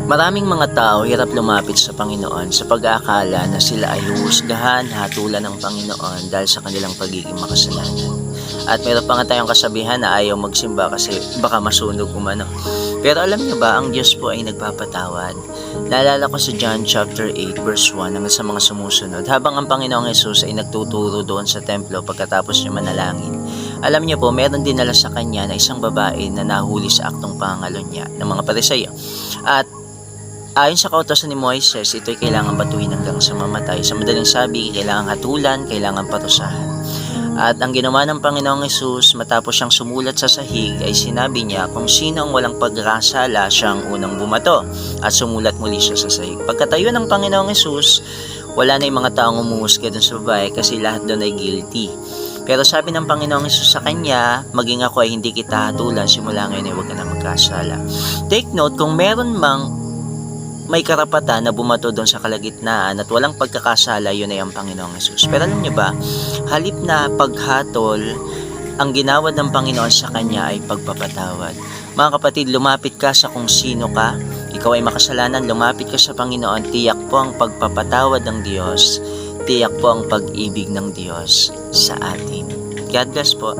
Maraming mga tao hirap lumapit sa Panginoon sa pag-aakala na sila ay huhusgahan, hatulan ng Panginoon dahil sa kanilang pagiging makasalanan. At meron pa nga tayong kasabihan na ayaw magsimba kasi baka masunog umano. Pero alam niyo ba, ang Diyos po ay nagpapatawad. Naalala ko sa John chapter 8 verse 1 hanggang sa mga sumusunod. Habang ang Panginoong Hesus ay nagtuturo doon sa templo pagkatapos niya manalangin. Alam niyo po, meron dinala sa kanya na isang babae na nahuli sa aktong pangangalonya ng mga Pariseo. At ayon sa kautosan ni Moises, ito'y kailangan batuhin hanggang sa mamatay. Sa madaling sabi, kailangan hatulan, kailangan parusahan. At ang ginawa ng Panginoong Hesus matapos siyang sumulat sa sahig ay sinabi niya kung sino ang walang pagkakasala siyang unang bumato at sumulat muli siya sa sahig. Pagkatayo ng Panginoong Hesus, wala na yung mga taong umuhusga dun sa babae kasi lahat doon ay guilty. Pero sabi ng Panginoong Hesus sa kanya, maging ako ay hindi kita hatulan, simula ngayon ay huwag ka na magkasala. Take note, kung meron mang may karapatan na bumato doon sa kalagitnaan at walang pagkakasala, yun ay ang Panginoong Hesus. Pero alam niyo ba, halip na paghatol, ang ginawad ng Panginoon sa kanya ay pagpapatawad. Mga kapatid, lumapit ka sa kung sino ka, ikaw ay makasalanan, lumapit ka sa Panginoon, tiyak po ang pagpapatawad ng Diyos, tiyak po ang pag-ibig ng Diyos sa atin. God bless po.